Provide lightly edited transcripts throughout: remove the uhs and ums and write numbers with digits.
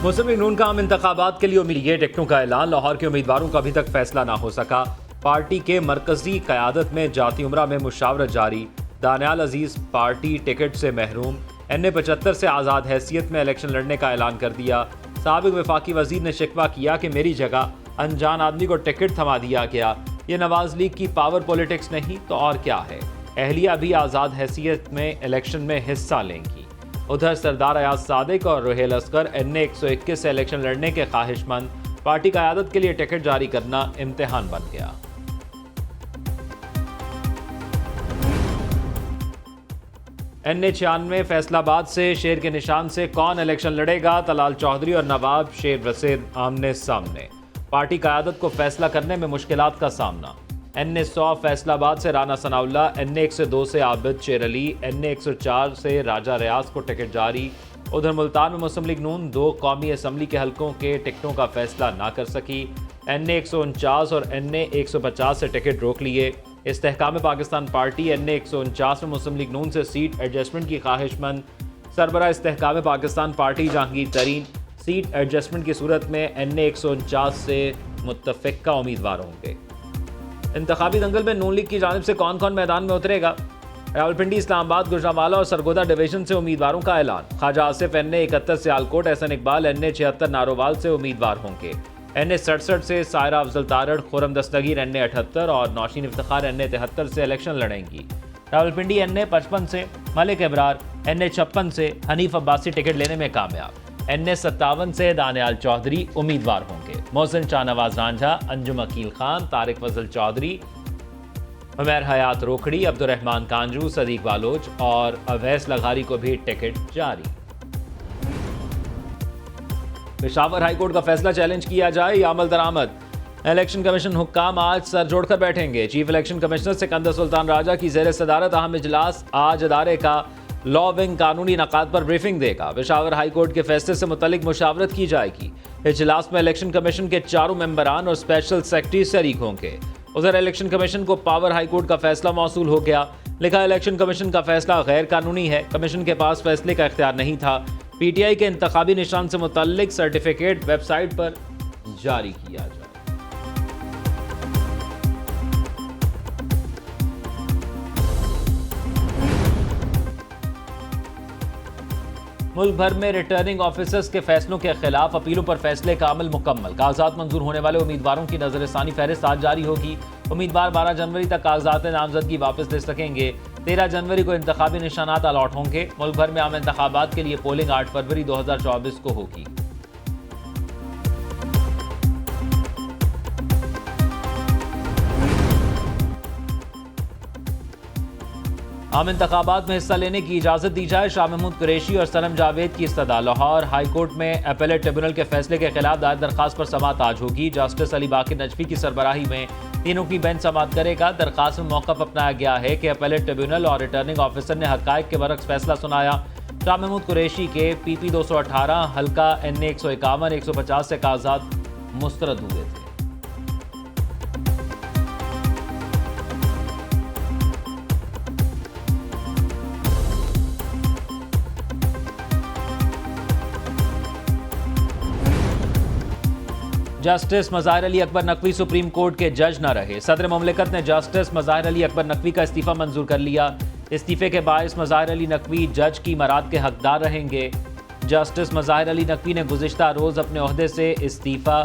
मुस्लिम league नून का आम इंतखाबात के लिए उम्मीदवार टिकटों का ऐलान। लाहौर के उम्मीदवारों का अभी तक फैसला ना हो सका। पार्टी के मरकजी क़यादत में जाती उमरा में मुशावरत जारी। दानियाल अजीज पार्टी टिकट से महरूम। NA-75 से आज़ाद हैसियत में इलेक्शन लड़ने का ऐलान कर दिया। साबिक वफाकी वजीर ने शिकवा किया कि मेरी जगह अनजान आदमी को टिकट थमा दिया गया। ये नवाज लीग की पावर पॉलिटिक्स नहीं तो और क्या है। अहलिया भी आज़ाद हैसियत में इलेक्शन में हिस्सा लेंगी। उधर सरदार अयाज सादिक और रुहेल असगर NA-121 से इलेक्शन लड़ने के ख्वाहिशमंद। पार्टी क़यादत के लिए टिकट जारी करना इम्तिहान बन गया। NA-96 फैसलाबाद से शेर के निशान से कौन इलेक्शन लड़ेगा। तलाल चौधरी और नवाब शेर रशीद आमने सामने। पार्टी क़यादत को फैसला करने में मुश्किलात का सामना। NA-100 फैसलाबाद से राना सनाउल्ला, NA-102 से आबिद शेर अली, NA-104 से राजा रियाज को टिकट जारी। उधर मुल्तान में मुस्लिम लीग नून 2 कौमी असम्बली के हलकों के टिकटों का फैसला ना कर सकी। NA-149 और NA-150 से टिकट रोक लिए। इस्तेहकाम पाकिस्तान पार्टी NA-149 में मुस्लिम लीग नून से सीट एडजस्टमेंट की ख्वाहिशमंद। सरबरा इस्तेहकाम पाकिस्तान पार्टी जहांगीर तरीन सीट एडजस्टमेंट की सूरत में NA-149 से मुत्तफ़िका उम्मीदवार होंगे। इंतखाबी दंगल में नून लीग की जानिब से कौन कौन मैदान में उतरेगा। रावलपिंडी, इस्लामाबाद, गुजरांवाला और सरगोदा डिवीजन से उम्मीदवारों का ऐलान। ख्वाजा आसिफ NA-71 से आलकोट, एहसन इकबाल NA-76 नारोवाल से उम्मीदवार होंगे। NA-67 से सायरा अफजल तारड़, खुरम दस्तगीर NA-78 और नौशीन इफ्तिखार NA-73 से इलेक्शन लड़ेंगी। रावलपिंडी NA-55 से मलिक इब्रार, NA-56 से हनीफ अब्बासी टिकट लेने में कामयाब। NA-57 से दानियाल चौधरी उम्मीदवार होंगे। मोहसिन शाहनवाज रांझा, अंजुम अकील खान, तारिक फजल चौधरी, उमैर हयात रोखड़ी, अब्दुर्रहमान कांजू, सदीक बालोच और अवैस लगारी को भी टिकट जारी। पेशावर हाईकोर्ट का फैसला चैलेंज किया जाए या अमल दरामद। इलेक्शन कमीशन हुक्काम आज सर जोड़कर बैठेंगे। Chief election commissioner Sikandar Sultan Raja की ज़ेर सदारत अहम इजलास आज अदारे का लॉ विंग कानूनी नकात पर ब्रीफिंग देगा। पेशावर हाईकोर्ट के फैसले से मुतल्लिक मुशावरत की जाएगी। इजलास में इलेक्शन कमीशन के 4 मेंबरान और स्पेशल सेक्रेटरी शरीक होंगे। उधर इलेक्शन कमीशन को पावर हाईकोर्ट का फैसला मौसूल हो गया। लिखा इलेक्शन कमीशन का फैसला गैर कानूनी है। कमीशन के पास फैसले का इख्तियार नहीं था। PTI के इंतखाबी निशान से मुतल्लिक सर्टिफिकेट वेबसाइट पर जारी किया जाए। मुल्क भर में रिटर्निंग ऑफिसर्स के फैसलों के खिलाफ अपीलों पर फैसले का अमल मुकम्मल। कागजात मंजूर होने वाले उम्मीदवारों की नजरसानी फहरिस्त आज जारी होगी। उम्मीदवार 12 जनवरी तक कागजात नामजदगी वापस ले सकेंगे। 13 जनवरी को इंतखाबी निशानात अलॉट होंगे। मुल्क भर में आम इंतखाबात के लिए पोलिंग 8 फरवरी 2024 को होगी। आम इंतखाबात में हिस्सा लेने की इजाज़त दी जाए। शाह महमूद कुरैशी और सनम जावेद की इस्तदा। लाहौर हाई कोर्ट में अपीलेट ट्रिब्यूनल के फैसले के खिलाफ दायर दरखास्त पर समाअत आज होगी। जस्टिस अली बाकी नजफी की सरबराही में तीनों की बेंच समाअत करेगा। दरखास्त में मौक़िफ़ अपनाया गया है कि अपीलेट ट्रिब्यूनल और रिटर्निंग ऑफिसर ने हक़ाइक़ के बरक्स फैसला सुनाया। शाह महमूद कुरैशी के PP 218 हल्का NA-151 150 से कागजात मुस्तरद हुए थे। Justice Mazahir Ali Akbar Naqvi supreme court के जज न रहे। सदर मुमलिकत ने जस्टिस मज़ाहिर अली अकबर नकवी का इस्तीफ़ा मंजूर कर लिया। इस्तीफ़े के बायस मज़ाहिर अली नकवी जज की मराद के हकदार रहेंगे। जस्टिस मज़ाहिर अली नकवी ने गुज़िश्ता रोज़ अपने ओहदे से इस्तीफ़ा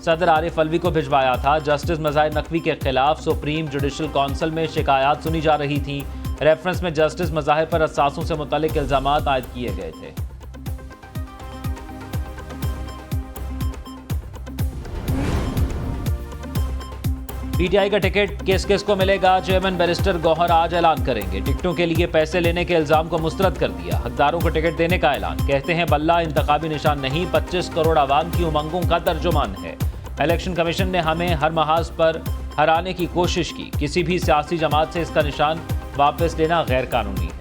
सदर आरिफ अलवी को भिजवाया था। जस्टिस मज़ाहिर नकवी के खिलाफ सुप्रीम जुडिशल काउंसिल में शिकायत सुनी जा रही थी। रेफरेंस में जस्टिस मज़ाहिर पर असासों से मुतल्लिक इल्ज़ामात आयद किए गए थे। PTI का टिकट किस किस को मिलेगा। चेयरमैन बैरिस्टर गौहर आज ऐलान करेंगे। टिकटों के लिए पैसे लेने के इल्जाम को मुस्तरद कर दिया। हकदारों को टिकट देने का ऐलान। कहते हैं बल्ला इंतखाबी निशान नहीं, 25 करोड़ आवाम की उमंगों का तर्जुमान है। इलेक्शन कमीशन ने हमें हर महाज पर हराने की कोशिश की। किसी भी सियासी जमात से इसका निशान वापस लेना गैर कानूनी है।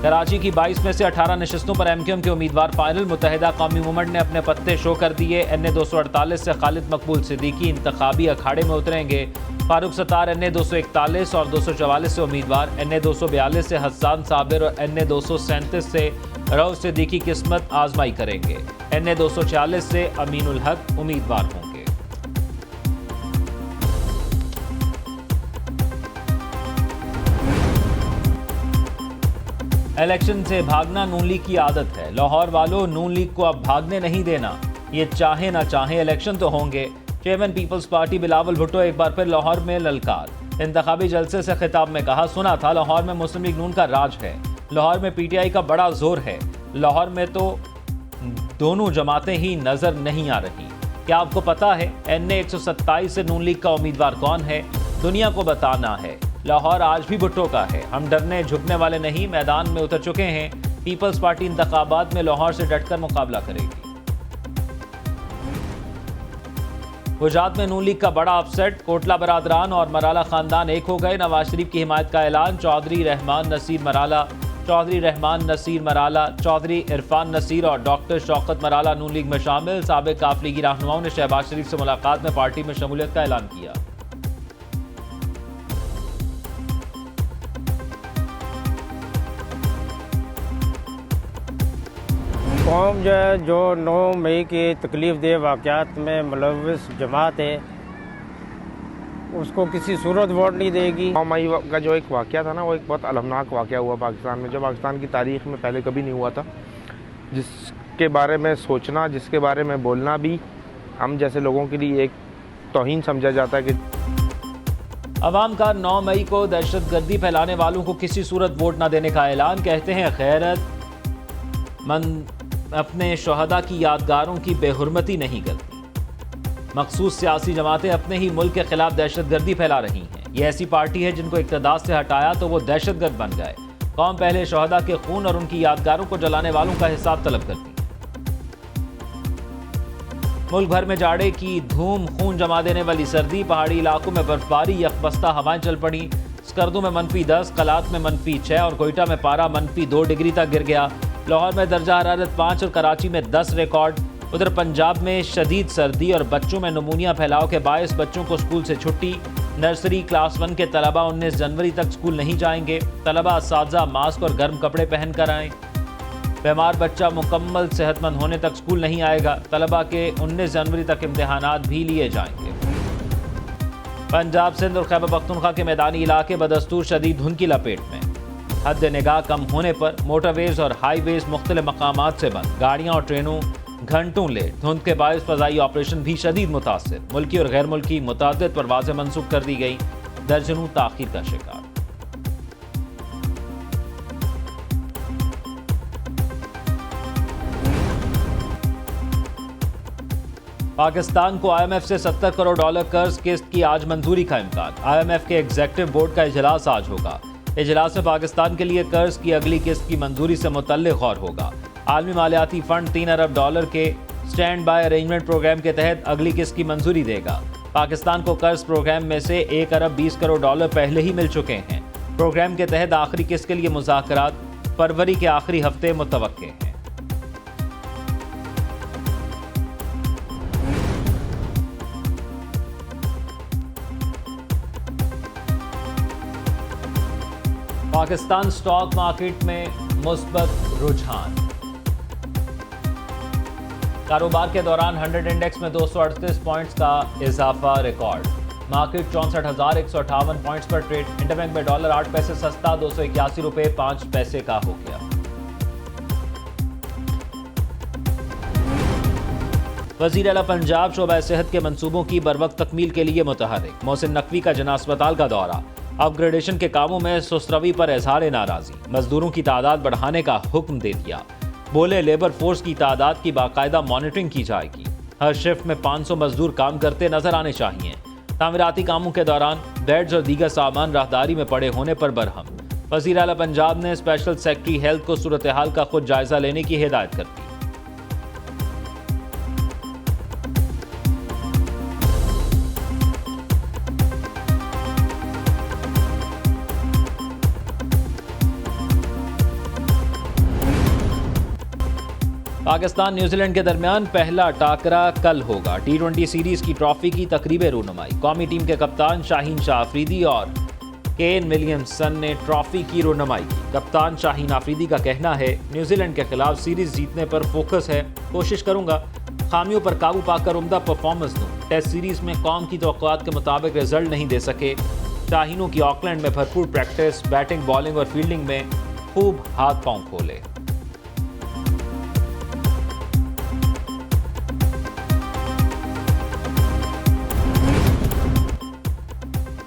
कराची की 22 में से 18 नशस्तों पर MQM के उम्मीदवार फाइनल। मुत्तहिदा कौमी मूवमेंट ने अपने पत्ते शो कर दिए। NA-248 से खालिद मकबूल सिद्दीकी इंतखाबी अखाड़े में उतरेंगे। फारूक सत्तार NA 241 और 244 से उम्मीदवार, NA 242 से हसन साबिर और NA 237 से रऊफ सिद्दीकी किस्मत आजमाई करेंगे। NA 246 से अमीनुल हक उम्मीदवार होंगे। इलेक्शन से भागना नून लीग की आदत है। लाहौर वालों, नून लीग को अब भागने नहीं देना। ये चाहे ना चाहे इलेक्शन तो होंगे। Chairman Peoples Party Bilawal Bhutto एक बार फिर लाहौर में ललकार। इंतखाबी जलसे से खिताब में कहा, सुना था लाहौर में मुस्लिम लीग नून का राज है, लाहौर में PTI का बड़ा जोर है, लाहौर में तो दोनों जमातें ही नजर नहीं आ रही। क्या आपको पता है NA 127 से नून लीग का उम्मीदवार कौन है? दुनिया को बताना है। लाहौर आज भी भुट्टो का है। हम डरने झुकने वाले नहीं, मैदान में उतर चुके हैं। पीपल्स पार्टी इंतखाबात में लाहौर से डटकर मुकाबला करेगी। गुजरात में नून लीग का बड़ा अपसेट। कोटला बरादरान और मराला खानदान एक हो गए। नवाज शरीफ की हिमायत का ऐलान। चौधरी रहमान नसीर मराला, चौधरी इरफान नसीर और डॉक्टर शौकत मराला नून लीग में शामिल। साबिक काफ लीगी रहनुमाओं ने शहबाज शरीफ से मुलाकात में पार्टी में शमूलियत का ऐलान किया। कौम जो 9 मई की तकलीफ दे वाक़यात में मुलव्वस जमात है, उसको किसी सूरत वोट नहीं देगी। 9 मई का जो एक वाक़या था ना, वो एक बहुत अलमनाक वाक़या हुआ पाकिस्तान में, जो पाकिस्तान की तारीख़ में पहले कभी नहीं हुआ था, जिसके बारे में सोचना, जिसके बारे में बोलना भी हम जैसे लोगों के लिए एक तौहीन समझा जाता है। कि अवाम का 9 मई को दहशतगर्दी फैलाने वालों को किसी सूरत वोट न देने का ऐलान। कहते हैं गैरत मंद अपने शहदा की यादगारों की बेहुरमती नहीं करती। मखसूस सियासी जमातें अपने ही मुल्क के खिलाफ दहशतगर्दी फैला रही हैं। ये ऐसी पार्टी है जिनको इक़्तिदार से हटाया तो वो दहशतगर्द बन गए। कौम पहले शहदा के खून और उनकी यादगारों को जलाने वालों का हिसाब तलब करती है। मुल्क भर में जाड़े की धूम, खून जमा देने वाली सर्दी, पहाड़ी इलाकों में बर्फबारी, यकबस्ता हवाएं चल पड़ी। स्कर्दू में -10, कलात में -6 और कोयटा में पारा -2 डिग्री तक गिर गया। लाहौर में दर्जा हरारत 5 और कराची में 10 रिकॉर्ड। उधर पंजाब में शदीद सर्दी और बच्चों में नमूनिया फैलाव के बायस बच्चों को स्कूल से छुट्टी। नर्सरी क्लास 1 के तलबा 19 जनवरी तक स्कूल नहीं जाएंगे। तलबा असातिज़ा मास्क और गर्म कपड़े पहन कर आएँ। बीमार बच्चा मुकम्मल सेहतमंद होने तक स्कूल नहीं आएगा। तलबा के 19 जनवरी तक इम्तिहानात भी लिए जाएंगे। पंजाब, सिंध और खैबर पख्तूनख्वा के मैदानी इलाके बदस्तूर शदीद धुंध की लपेट में। हद निगाह कम होने पर मोटरवेज और हाईवेज मुख्तलिफ मकामात से बंद। गाड़ियाँ और ट्रेनों घंटों लेट। धुंध के बायस फ़ज़ाई ऑपरेशन भी शदीद मुतासिर। मुल्की और गैर मुल्की मुतअद्दिद परवाज़ें मनसूख कर दी गई। दर्जनों ताख़ीर का शिकार। पाकिस्तान को IMF से $70 करोड़ कर्ज किस्त की आज मंजूरी का इम्कान। IMF के एग्जीक्यूटिव बोर्ड का इजलास आज होगा। इजलास में पाकिस्तान के लिए कर्ज की अगली किस्त की मंजूरी से मुतल्लिक़ गौर होगा। आलमी मालियाती फंड $3 अरब के स्टैंड बाय अरेंजमेंट प्रोग्राम के तहत अगली किस्त की मंजूरी देगा। पाकिस्तान को कर्ज प्रोग्राम में से $1 अरब 20 करोड़ पहले ही मिल चुके हैं। प्रोग्राम के तहत आखिरी किस्त के लिए मुज़ाकरात फरवरी के आखिरी हफ्ते मुतवक्के हैं। पाकिस्तान स्टॉक मार्केट में मुस्बत रुझान। कारोबार के दौरान 100 इंडेक्स में 238 पॉइंट्स का इजाफा रिकॉर्ड। मार्केट 64,158 पॉइंट्स पर ट्रेड। इंटरबैंक में डॉलर 8 पैसे सस्ता ₹281.05 का हो गया। वज़ीर आला पंजाब शोबा सेहत के मंसूबों की बरवक्त तकमील के लिए मुतहर्रिक। मोहसिन नकवी का जना अस्पताल का दौरा। अपग्रेडेशन के कामों में सुस्तरवी पर इजहार नाराजी। मजदूरों की तादाद बढ़ाने का हुक्म दे दिया। बोले लेबर फोर्स की तादाद की बाकायदा मॉनिटरिंग की जाएगी। हर शिफ्ट में 500 मजदूर काम करते नजर आने चाहिए। तामीराती कामों के दौरान बेड्स और दीगर सामान राहदारी में पड़े होने पर बरहम। वज़ीर आला पंजाब ने स्पेशल सेक्रेटरी हेल्थ को सूरत हाल का खुद जायजा लेने की हिदायत कर दी। पाकिस्तान न्यूजीलैंड के दरमियान पहला टाकरा कल होगा। T20 सीरीज की ट्रॉफी की तकरीब रूनुमाई। कौमी टीम के कप्तान शाहीन शाह अफरीदी और केन विलियमसन ने ट्रॉफी की रूनुमाई की। कप्तान शाहीन अफरीदी का कहना है, न्यूजीलैंड के खिलाफ सीरीज जीतने पर फोकस है, कोशिश करूंगा खामियों पर काबू पाकर उम्दा परफॉर्मेंस दूं। टेस्ट सीरीज में कौम की तवक्कुआत के मुताबिक रिजल्ट नहीं दे सके। शाहीनों की ऑकलैंड में भरपूर प्रैक्टिस, बैटिंग, बॉलिंग और फील्डिंग में खूब हाथ पांव खोले।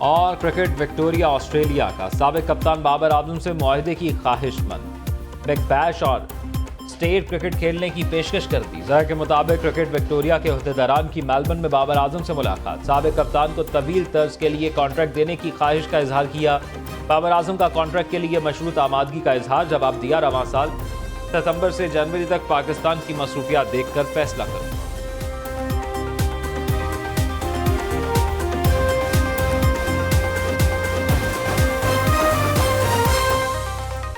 और क्रिकेट विक्टोरिया ऑस्ट्रेलिया का साबिक कप्तान बाबर आजम से मुआहदे की ख्वाहिशमंद। बिग बैश और स्टेट क्रिकेट खेलने की पेशकश कर दी। ज़रा के मुताबिक क्रिकेट विक्टोरिया के अहदेदारान की मेलबर्न में बाबर आजम से मुलाकात। साबिक कप्तान को तवील तर्ज के लिए कॉन्ट्रैक्ट देने की ख्वाहिश का इजहार किया। बाबर आजम का कॉन्ट्रैक्ट के लिए मशरूत आमादगी का इजहार। जवाब दिया, रवां साल सितंबर से जनवरी तक पाकिस्तान की मसरूफियात देखकर फैसला करूँ।